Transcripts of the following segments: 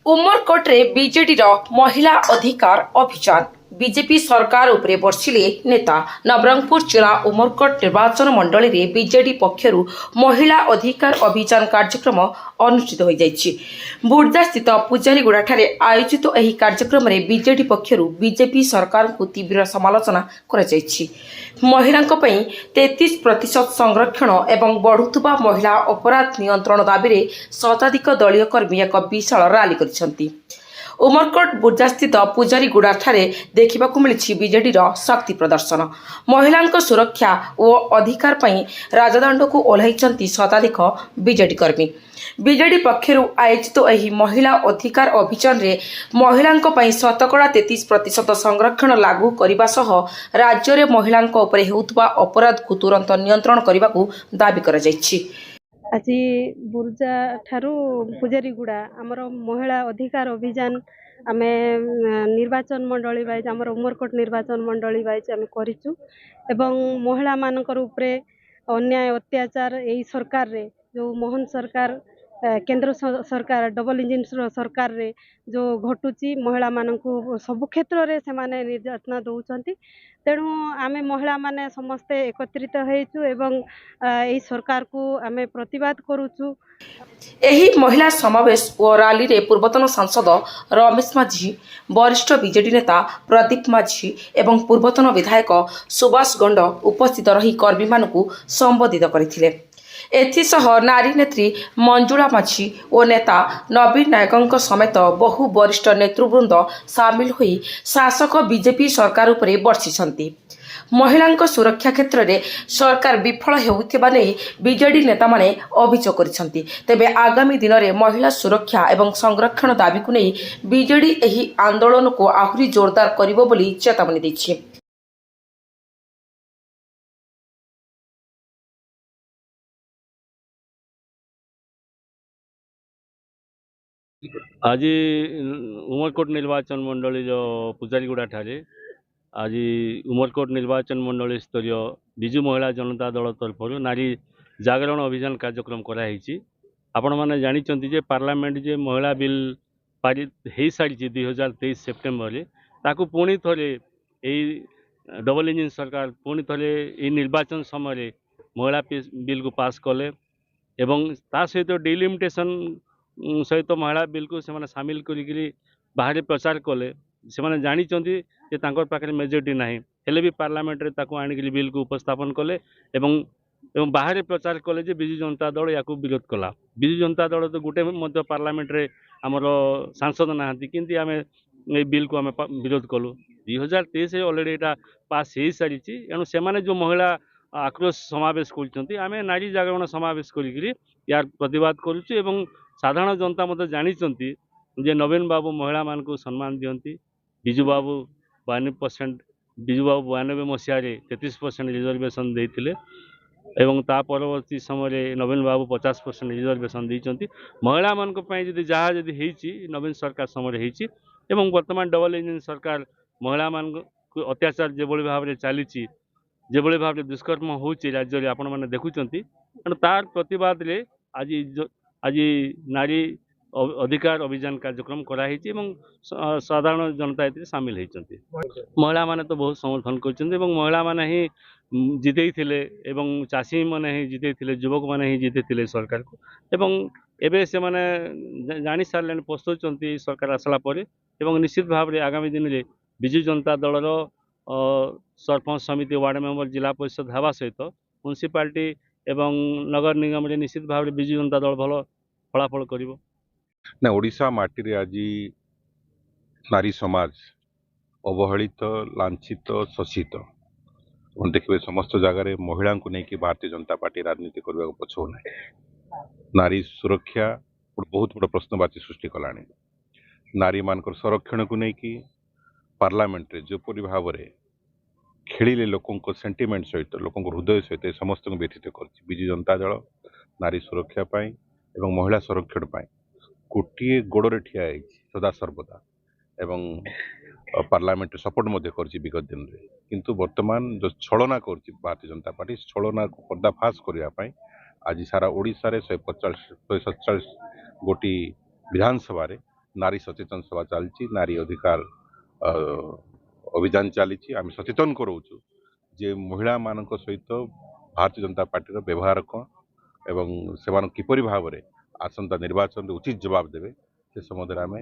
उमरकोटे BJD महिला अधिकार अभियान बीजेपी सरकार उपरे बर्षिले नेता नवरंगपुर जिला उमरकोट निर्वाचन मंडली रे बीजेडी पक्षर महिला अधिकार अभियान कार्यक्रम अनुष्ठित हो जाइछि। बुर्जा स्थित पूजारीगुड़ा ठारे आयोजित एही कार्यक्रम रे बीजेडी पक्षर बीजेपी सरकार को तीव्र समालोचना करा जाइछि। महिलांक पई 33% संरक्षण एवं बढ़ुतुबा महिला अपराध नियंत्रण दाबी रे शताधिक दलीय कर्मी एक विशाल रैली करिसंती। उमरकोट बुर्जा स्थित पूजारीगुड़ा ठारे देखा मिली बीजेडी शक्ति प्रदर्शन। महिलांक सुरक्षा और अधिकार पई राजदंड को ओह्लैचंती शताधिक बीजेडी कर्मी। बीजेडी पक्षर आयोजित एही महिला अधिकार अभियान रे महिलांक पई शतकड़ा 33% संरक्षण लागू करने सह राज्य में महिलांक उपरे हेउतबा अपराध को तुरंत नियंत्रण करने को दाबी करा जाइछि। आज बुर्जा ठारू पूजारीगुड़ा आमर महिला अधिकार अभियान आम निर्वाचन मंडली वाइज आमर उमरकोट निर्वाचन मंडली वाइज आम करिचु एवं महिला मानकर उपरे अन्याय अत्याचार यही सरकार रे जो मोहन सरकार केंद्र सरकार डबल इंजिन सरकार रे जो घटुची महिला मानकु सबु क्षेत्र रे से माने निर्यातना दउचंती। तेणु आमे महिला माने समस्ते एकत्रित हेचु एवं एही सरकार को आमे प्रतिवाद करूचु। एही महिला समावेश और रैली रे पूर्वतन सांसद रमेश माझी, वरिष्ठ बीजेडी नेता प्रदीप माझी एवं पूर्वतन विधायक सुभाष गंड उपस्थित रही कर्मी मानकु संबोधित करथिले। एथिसह नारी नेत्री मंजुला माझी और नेता नवीन नायक समेत बहु वरिष्ठ नेतृवृंद सामिल होई शासक बीजेपी सरकार उपरे बर्षिछंती। महिलांक सुरक्षा क्षेत्र में सरकार विफल हेउथिबा नै बीजेडी नेता माने अभियोग करिसंती। तेबे आगामी दिन में महिला सुरक्षा एवं संरक्षण दाबी को नै बीजेडी एही आंदोलन को आहुरी जोरदार करिवो बोली चेतावनी दैछि। आज उमरकोट निर्वाचन मंडली जो पूजारीगुड़ा ठारे आज उमरकोट निर्वाचन मंडली स्तरीय विजु महिला जनता दल तरफ नारी जागरण अभियान कार्यक्रम कराई। आपण मैंने जानी जे पार्लियामेंट जे महिला बिल पारित हो सारी 2023 सेप्टेम्बर रे ताकू पुणी थे यही डबल इंजिन सरकार पुणी थे ये निर्वाचन समय महिला बिल को पास कले एवं ता सहित डिलिमिटेशन सहित महिला बिल को से सामिल करी बाहर प्रचार कले। से जानी पाखे मेजोरिटी ना हेले भी पार्लियामेंट रे ताको आनिक बिल को उपस्थापन कले एवं बाहर प्रचार कले जे विजु जनता दल या विरोध कला। विजु जनता दल तो गोटे पार्लियामेंट रे आमर सांसद नहांती किंतु आम ए बिल को आम विरोध कलु। 2023 अलरेडी यहाँ पास हो सारी एणु से जो महिला आक्रोश समावेश कर नारी जागरण समावेश कर यार प्रतिवाद करुचु। साधारण जनता मत जानी जे नवीन बाबू महिला मान को सम्मान दियंती। बिजू बाबू 92%, बिजू बाबू 92 मसीह 33% रिजर्वेशन देते एवं ता परवर्ती समय नवीन बाबू 50% रिजर्वेशन देती। महिला मान जदि जहाँ जदि होती नवीन सरकार समय होती एवं वर्तमान डबल इंजिन सरकार महिला मान को अत्याचार जो भाव में चली जो भाव में दुष्कर्म हो राज्य में आपण मैंने देखुं तार प्रतिवाद रे आज नारी अधिकार अभियान कार्यक्रम कराई साधारण जनता ये सामिल होती। महिला माने तो बहुत समर्थन कर महिला माने ही जिते चाषी मैंने ही जिते युवक मैंने ही जिते सरकार को एवं एबे से माने जानी सारे पछुंट सरकार आसला निश्चित भाव में आगामी दिन में विजु जनता दल सरपंच समिति वार्ड मेंबर जिला परिषद हवा सहित म्युनिसिपालिटी एवं नगर निगम रे निश्चित भाव में विजु जनता दल भल फलाफल करिवो ना। ओडिशा माटी रे आज नारी समाज अवहेलित लांछित शोषित देखिए समस्त जगह महिला को लेकिन भारतीय जनता पार्टी राजनीति करने को पछुना। नारी सुरक्षा बहुत बड़ प्रश्नवाची सृष्टि कला। नारी मानकर संरक्षण को लेकिन पार्लियामेंट रे जोपरी भाव में खेलिले लोकों सेंटिमेंट सहित लोकों हृदय सहित समस्त व्यथित कर विजु जनता दल नारी सुरक्षा पाई एवं महिला संरक्षण पाई गोटे गोड़े ठिया सदा सर्वदा एवं पार्लियामेंट सपोर्ट कर विगत दिन में किंतु वर्तमान जो छलना कर भारतीय जनता पार्टी छलना को पर्दाफाश करने आज सारा ओडिशा रे 147 गोटी विधानसभा नारी सचेतन सभा चलती नारी अधिकार अभियान चली आम सचेतन कराऊँ जे महिला मान सहित भारतीय जनता पार्टी व्यवहार कौन एवं से किपरि भाव में आसंता निर्वाचन में उचित जवाब देवे से संबंध आम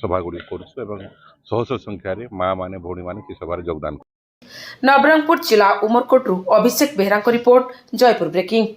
सभा गुड़ी करुँ शह शह संख्यार माँ मैंने भौणी मैंने से सभार योगदान। नवरंगपुर जिला उमरकोटरू अभिषेक बेहरा रिपोर्ट जयपुर ब्रेकिंग।